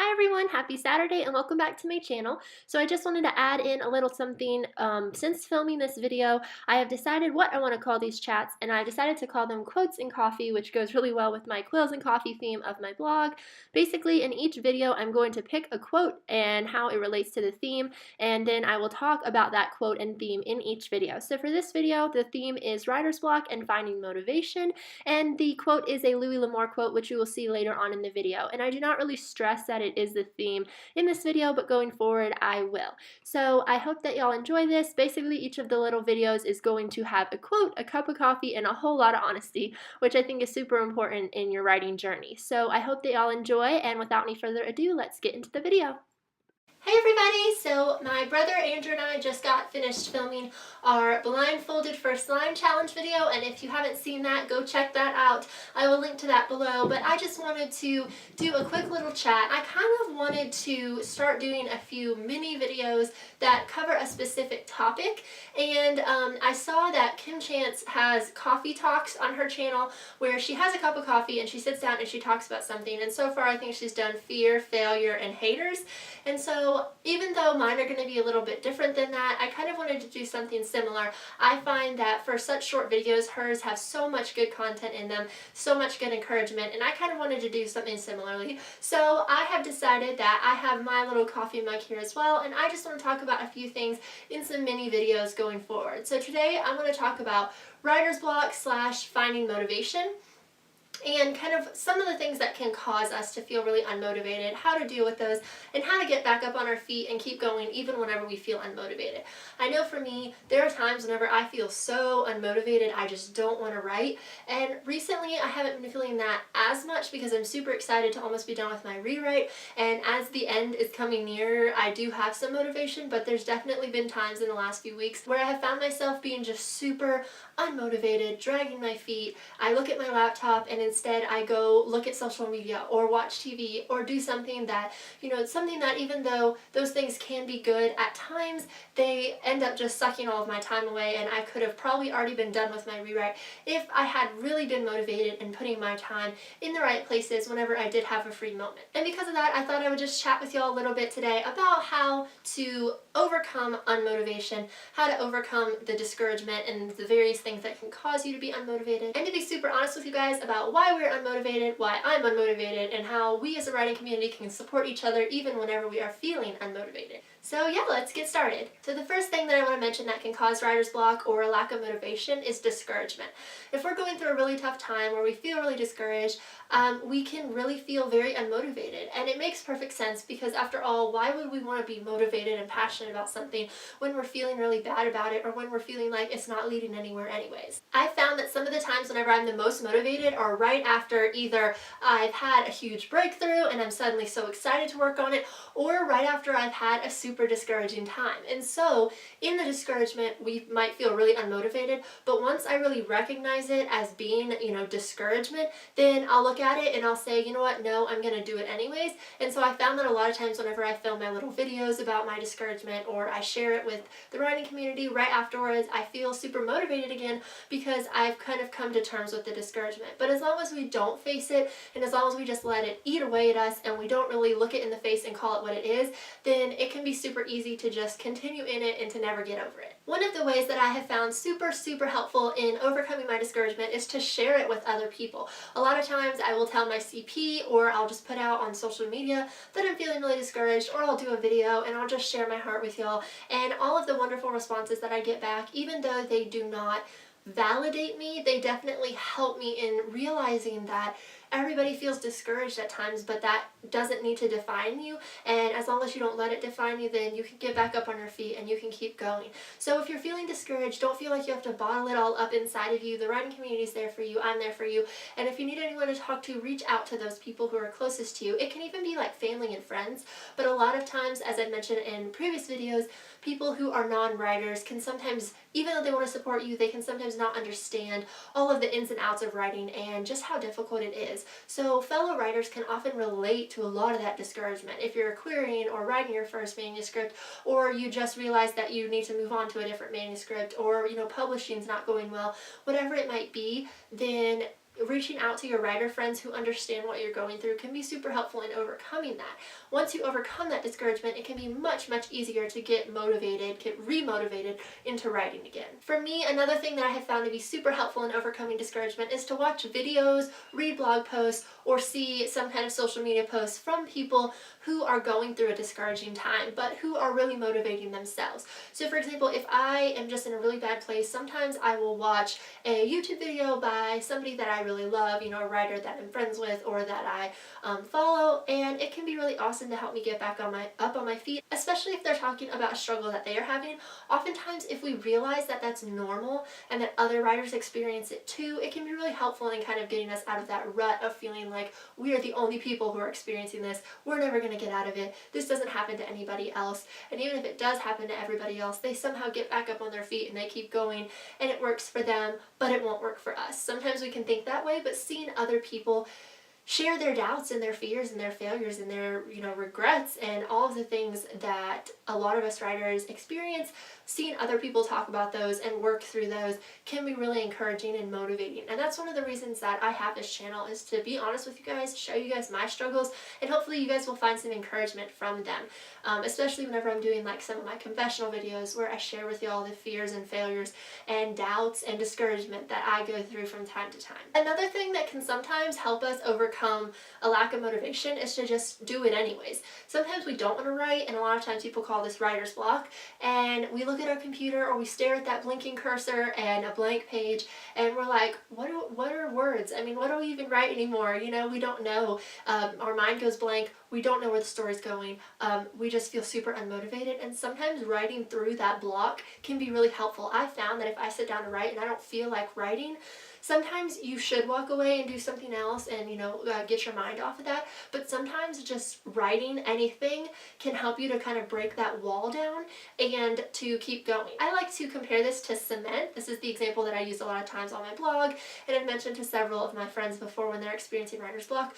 Hi everyone, happy Saturday and welcome back to my channel. So I just wanted to add in a little something. Since filming this video, I have decided what I want to call these chats, and I decided to call them Quotes and Coffee, which goes really well with my Quills and Coffee theme of my blog. Basically, in each video, I'm going to pick a quote and how it relates to the theme, and then I will talk about that quote and theme in each video. So for this video, the theme is writer's block and finding motivation, and the quote is a Louis L'Amour quote, which you will see later on in the video. And I do not really stress that it is the theme in this video, but going forward I will. So I hope that y'all enjoy this. Basically, each of the little videos is going to have a quote, a cup of coffee, and a whole lot of honesty, which I think is super important in your writing journey. So I hope that y'all enjoy, and without any further ado, let's get into the video. Hey everybody! So my brother Andrew and I just got finished filming our blindfolded first line challenge video, and if you haven't seen that, go check that out. I will link to that below, but I just wanted to do a quick little chat. I kind of wanted to start doing a few mini videos that cover a specific topic, and I saw that Kim Chance has coffee talks on her channel where she has a cup of coffee and she sits down and she talks about something, and so far I think she's done fear, failure, and haters. And so even though mine are going to be a little bit different than that, I kind of wanted to do something similar. I find that for such short videos, hers have so much good content in them, so much good encouragement, and I kind of wanted to do something similarly. So I have decided that I have my little coffee mug here as well, and I just want to talk about a few things in some mini videos going forward. So today I'm going to talk about writer's block / finding motivation, and kind of some of the things that can cause us to feel really unmotivated, how to deal with those, and how to get back up on our feet and keep going even whenever we feel unmotivated. I know for me, there are times whenever I feel so unmotivated, I just don't want to write, and recently I haven't been feeling that as much because I'm super excited to almost be done with my rewrite, and as the end is coming nearer, I do have some motivation, but there's definitely been times in the last few weeks where I have found myself being just super unmotivated, dragging my feet. I look at my laptop and instead I go look at social media or watch TV or do something that, something that even though those things can be good at times, they end up just sucking all of my time away, and I could have probably already been done with my rewrite if I had really been motivated and putting my time in the right places whenever I did have a free moment. And because of that, I thought I would just chat with y'all a little bit today about how to overcome unmotivation, how to overcome the discouragement and the various things that can cause you to be unmotivated, and to be super honest with you guys about why we're unmotivated, why I'm unmotivated, and how we as a writing community can support each other even whenever we are feeling unmotivated. So yeah, let's get started. So the first thing that I want to mention that can cause writer's block or a lack of motivation is discouragement. If we're going through a really tough time where we feel really discouraged, we can really feel very unmotivated, and it makes perfect sense because after all, why would we want to be motivated and passionate about something when we're feeling really bad about it or when we're feeling like it's not leading anywhere anyways? I found that some of the times whenever I'm the most motivated are right after either I've had a huge breakthrough and I'm suddenly so excited to work on it, or right after I've had a super discouraging time. And so in the discouragement, we might feel really unmotivated, but once I really recognize it as being, discouragement, then I'll look at it and I'll say, you know what, no, I'm going to do it anyways. And so I found that a lot of times whenever I film my little videos about my discouragement or I share it with the writing community right afterwards, I feel super motivated again because I've kind of come to terms with the discouragement. But as long as we don't face it, and as long as we just let it eat away at us and we don't really look it in the face and call it what it is, then it can be super easy to just continue in it and to never get over it. One of the ways that I have found super helpful in overcoming my discouragement is to share it with other people. A lot of times I will tell my CP, or I'll just put out on social media that I'm feeling really discouraged, or I'll do a video and I'll just share my heart with y'all, and all of the wonderful responses that I get back, even though they do not validate me, they definitely help me in realizing that everybody feels discouraged at times, but that doesn't need to define you, and as long as you don't let it define you, then you can get back up on your feet and you can keep going. So if you're feeling discouraged, don't feel like you have to bottle it all up inside of you. The writing community is there for you, I'm there for you, and if you need anyone to talk to, reach out to those people who are closest to you. It can even be like family and friends, but a lot of times, as I've mentioned in previous videos, people who are non-writers can sometimes, even though they want to support you, they can sometimes not understand all of the ins and outs of writing and just how difficult it is. So fellow writers can often relate to a lot of that discouragement. If you're querying or writing your first manuscript, or you just realize that you need to move on to a different manuscript, or publishing's not going well, whatever it might be, then reaching out to your writer friends who understand what you're going through can be super helpful in overcoming that. Once you overcome that discouragement, it can be much, much easier to get motivated, get re-motivated into writing again. For me, another thing that I have found to be super helpful in overcoming discouragement is to watch videos, read blog posts, or see some kind of social media posts from people who are going through a discouraging time, but who are really motivating themselves. So for example, if I am just in a really bad place, sometimes I will watch a YouTube video by somebody that I really love, you know, a writer that I'm friends with or that I follow, and it can be really awesome to help me get back up on my feet, especially if they're talking about a struggle that they are having. Oftentimes, if we realize that that's normal and that other writers experience it too, it can be really helpful in kind of getting us out of that rut of feeling like we are the only people who are experiencing this. We're never going to get out of it. This doesn't happen to anybody else. And even if it does happen to everybody else, they somehow get back up on their feet and they keep going, and it works for them, but it won't work for us. Sometimes we can think that way, but seeing other people share their doubts and their fears and their failures and their, you know, regrets and all of the things that a lot of us writers experience, seeing other people talk about those and work through those can be really encouraging and motivating. And that's one of the reasons that I have this channel, is to be honest with you guys, show you guys my struggles, and hopefully you guys will find some encouragement from them. Especially whenever I'm doing like some of my confessional videos where I share with you all the fears and failures and doubts and discouragement that I go through from time to time. Another thing that can sometimes help us overcome a lack of motivation is to just do it anyways. Sometimes we don't want to write, and a lot of times people call this writer's block, and we look at our computer or we stare at that blinking cursor and a blank page, and we're like, what are words? I mean, what do we even write anymore? You know, we don't know. Our mind goes blank. We don't know where the story's going. We just feel super unmotivated, and sometimes writing through that block can be really helpful. I found that if I sit down to write and I don't feel like writing, sometimes you should walk away and do something else and, you know, get your mind off of that. But sometimes just writing anything can help you to kind of break that wall down and to keep going. I like to compare this to cement. This is the example that I use a lot of times on my blog, and I've mentioned to several of my friends before when they're experiencing writer's block.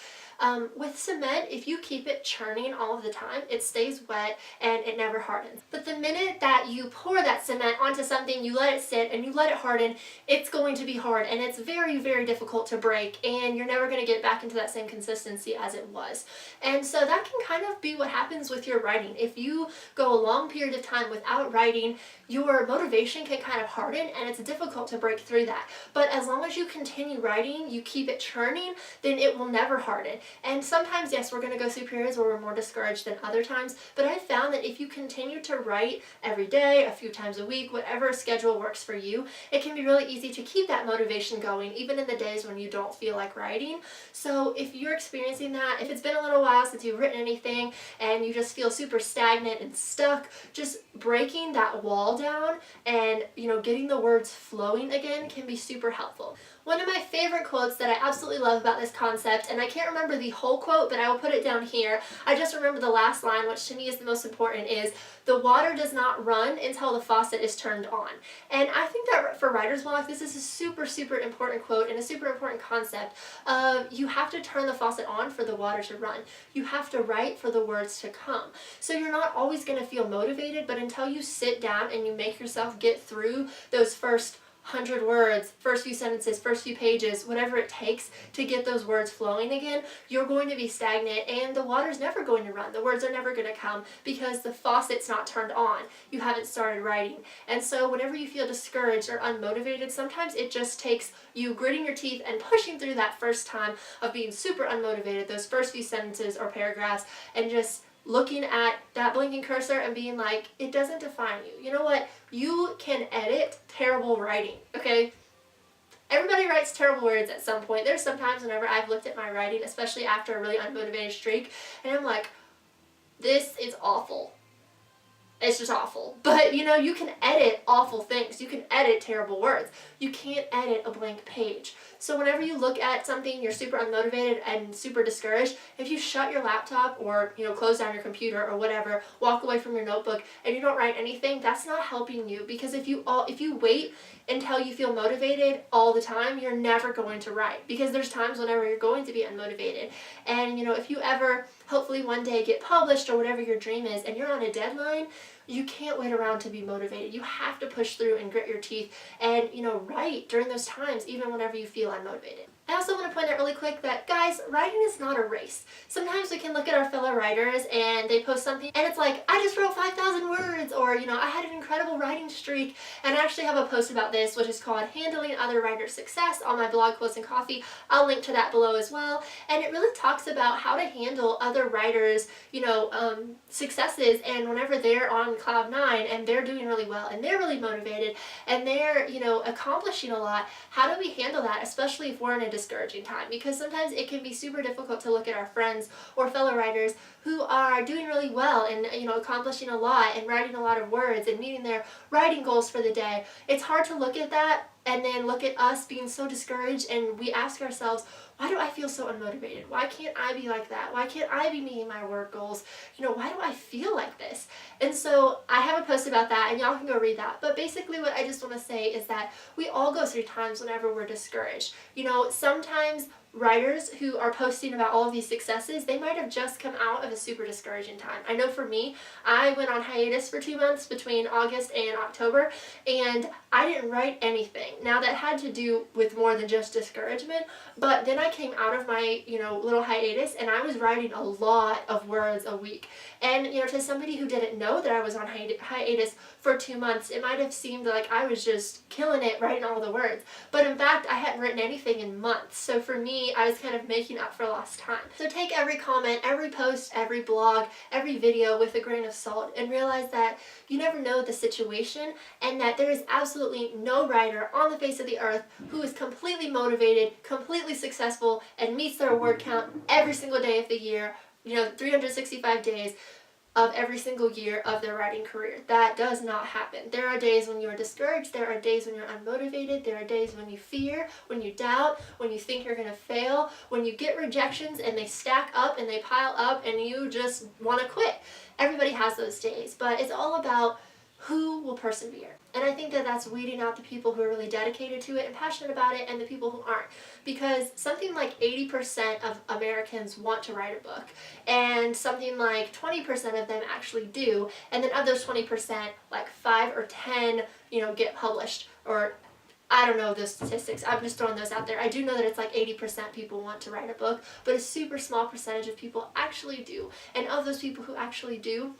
With cement, if you keep it churning all of the time, it stays wet and it never hardens. But the minute that you pour that cement onto something, you let it sit and you let it harden, it's going to be hard, and it's very, very difficult to break, and you're never going to get back into that same consistency as it was. And so that can kind of be what happens with your writing. If you go a long period of time without writing, your motivation can kind of harden, and it's difficult to break through that. But as long as you continue writing, you keep it churning, then it will never harden. And sometimes, yes, we're going to go through periods where we're more discouraged than other times, but I've found that if you continue to write every day, a few times a week, whatever schedule works for you, it can be really easy to keep that motivation going, even in the days when you don't feel like writing. So if you're experiencing that, if it's been a little while since you've written anything and you just feel super stagnant and stuck, just breaking that wall down and, you know, getting the words flowing again can be super helpful. One of my favorite quotes that I absolutely love about this concept, and I can't remember the whole quote, but I will put it down here. I just remember the last line, which to me is the most important, is, "The water does not run until the faucet is turned on." And I think that for writer's block, this is a super, super important quote and a super important concept of you have to turn the faucet on for the water to run. You have to write for the words to come. So you're not always going to feel motivated, but until you sit down and you make yourself get through those first 100 words, first few sentences, first few pages, whatever it takes to get those words flowing again, you're going to be stagnant, and the water's never going to run. The words are never going to come because the faucet's not turned on. You haven't started writing. And so whenever you feel discouraged or unmotivated, sometimes it just takes you gritting your teeth and pushing through that first time of being super unmotivated, those first few sentences or paragraphs, and just looking at that blinking cursor and being like, it doesn't define you. You know what? You can edit terrible writing, okay? Everybody writes terrible words at some point. There's sometimes whenever I've looked at my writing, especially after a really unmotivated streak, and I'm like, this is awful. It's just awful. But, you know, you can edit awful things. You can edit terrible words. You can't edit a blank page. So whenever you look at something, you're super unmotivated and super discouraged, if you shut your laptop or, you know, close down your computer or whatever, walk away from your notebook, and you don't write anything, that's not helping you. Because if you wait until you feel motivated all the time, you're never going to write. Because there's times whenever you're going to be unmotivated. And, you know, if you ever, hopefully one day, get published or whatever your dream is, and you're on a deadline, you can't wait around to be motivated. You have to push through and grit your teeth and, you know, write during those times, even whenever you feel unmotivated. I also want to point out really quick that, guys, writing is not a race. Sometimes we can look at our fellow writers and they post something and it's like, I just wrote 5,000 words, or, you know, I had an incredible writing streak. And I actually have a post about this, which is called Handling Other Writers' Success, on my blog, Quotes and Coffee. I'll link to that below as well. And it really talks about how to handle other writers, you know, successes, and whenever they're on cloud nine and they're doing really well and they're really motivated and they're, you know, accomplishing a lot, how do we handle that, especially if we're in a discouraging time? Because sometimes it can be super difficult to look at our friends or fellow writers who are doing really well and, you know, accomplishing a lot and writing a lot of words and meeting their writing goals for the day. It's hard to look at that and then look at us being so discouraged, and we ask ourselves, why do I feel so unmotivated? Why can't I be like that? Why can't I be meeting my word goals? You know, why do I feel like this? And so I have a post about that, and y'all can go read that. But basically what I just want to say is that we all go through times whenever we're discouraged. You know, sometimes writers who are posting about all of these successes, they might have just come out of a super discouraging time. I know for me, I went on hiatus for 2 months between August and October, and I didn't write anything. Now that had to do with more than just discouragement, but then I came out of my, you know, little hiatus and I was writing a lot of words a week. And, you know, to somebody who didn't know that I was on hiatus for 2 months, it might have seemed like I was just killing it writing all the words. But in fact, I hadn't written anything in months. So for me, I was kind of making up for lost time. So take every comment, every post, every blog, every video with a grain of salt, and realize that you never know the situation, and that there is absolutely no writer on the face of the earth who is completely motivated, completely successful, and meets their word count every single day of the year, you know, 365 days of every single year of their writing career. That does not happen. There are days when you are discouraged, there are days when you're unmotivated, there are days when you fear, when you doubt, when you think you're going to fail, when you get rejections and they stack up and they pile up and you just want to quit. Everybody has those days, but it's all about who will persevere. And I think that that's weeding out the people who are really dedicated to it and passionate about it, and the people who aren't. Because something like 80% of Americans want to write a book, and something like 20% of them actually do, and then of those 20%, like 5 or 10, you know, get published, or I don't know the statistics, I'm just throwing those out there. I do know that it's like 80% people want to write a book, but a super small percentage of people actually do. And of those people who actually do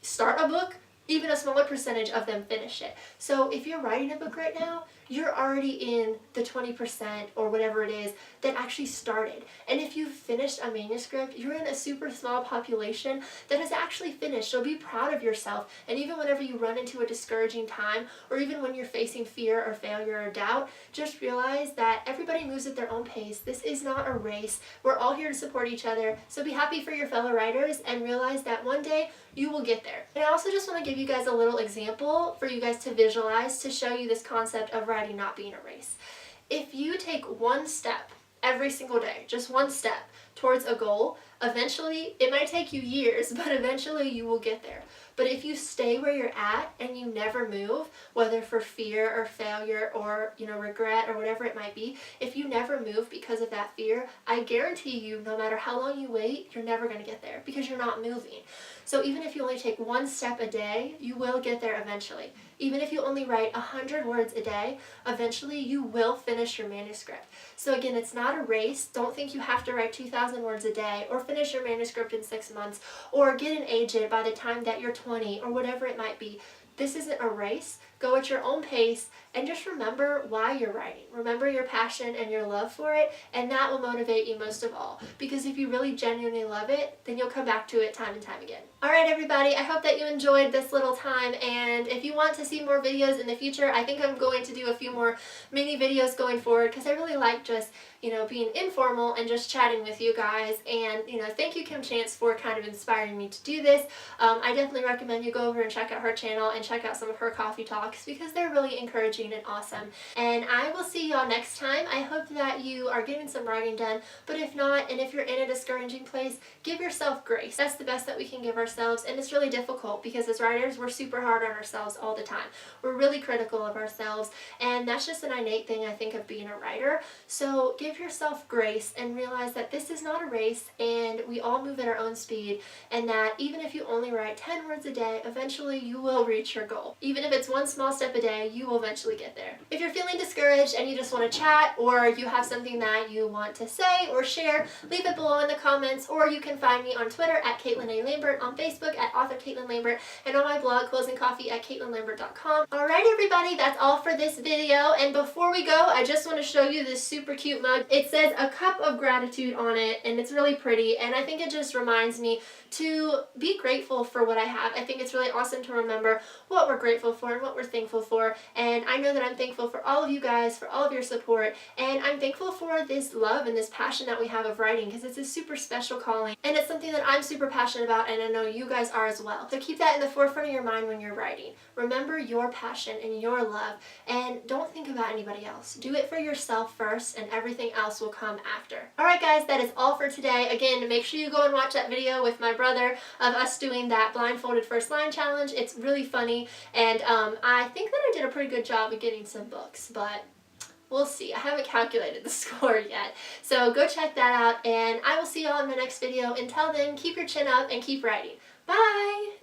start a book, even a smaller percentage of them finish it. So if you're writing a book right now, you're already in the 20% or whatever it is that actually started. And if you've finished a manuscript, you're in a super small population that has actually finished. So be proud of yourself. And even whenever you run into a discouraging time, or even when you're facing fear or failure or doubt, just realize that everybody moves at their own pace. This is not a race. We're all here to support each other. So be happy for your fellow writers and realize that one day you will get there. And I also just want to give you guys a little example for you guys to visualize, to show you this concept of writing not being a race. If you take one step every single day, just one step towards a goal, eventually, it might take you years, but eventually you will get there. But if you stay where you're at and you never move, whether for fear or failure or, you know, regret or whatever it might be, if you never move because of that fear, I guarantee you, no matter how long you wait, you're never going to get there because you're not moving. So even if you only take one step a day, you will get there eventually. Even if you only write 100 words a day, eventually you will finish your manuscript. So again, it's not a race. Don't think you have to write 2,000 words a day or finish your manuscript in 6 months or get an agent by the time that you're 20 or whatever it might be. This isn't a race. Go at your own pace and just remember why you're writing. Remember your passion and your love for it, and that will motivate you most of all. Because if you really genuinely love it, then you'll come back to it time and time again. Alright everybody, I hope that you enjoyed this little time, and if you want to see more videos in the future, I think I'm going to do a few more mini videos going forward because I really like just, you know, being informal and just chatting with you guys. And, you know, thank you Kim Chance for kind of inspiring me to do this. I definitely recommend you go over and check out her channel and check out some of her coffee talks because they're really encouraging and awesome. And I will see y'all next time. I hope that you are getting some writing done, but if not, and if you're in a discouraging place, give yourself grace. That's the best that we can give ourselves, and it's really difficult because as writers, we're super hard on ourselves all the time. We're really critical of ourselves, and that's just an innate thing I think of being a writer. So give yourself grace and realize that this is not a race, and we all move at our own speed, and that even if you only write 10 words a day, eventually you will reach your goal. Even if it's one small small step a day, you will eventually get there. If you're feeling discouraged and you just want to chat, or you have something that you want to say or share, leave it below in the comments, or you can find me on Twitter at Caitlin A. Lambert, on Facebook at author Caitlin Lambert, and on my blog, Closing Coffee, at CaitlinLambert.com. Alright everybody, that's all for this video, and before we go, I just want to show you this super cute mug. It says a cup of gratitude on it, and it's really pretty, and I think it just reminds me to be grateful for what I have. I think it's really awesome to remember what we're grateful for and what we're thankful for, and I know that I'm thankful for all of you guys, for all of your support, and I'm thankful for this love and this passion that we have of writing, because it's a super special calling, and it's something that I'm super passionate about, and I know you guys are as well. So keep that in the forefront of your mind when you're writing. Remember your passion and your love, and don't think about anybody else. Do it for yourself first, and everything else will come after. Alright guys, that is all for today. Again, make sure you go and watch that video with my brother of us doing that blindfolded first line challenge. It's really funny, and I think that I did a pretty good job of getting some books, but we'll see. I haven't calculated the score yet. So go check that out, and I will see y'all in my next video. Until then, keep your chin up and keep writing. Bye!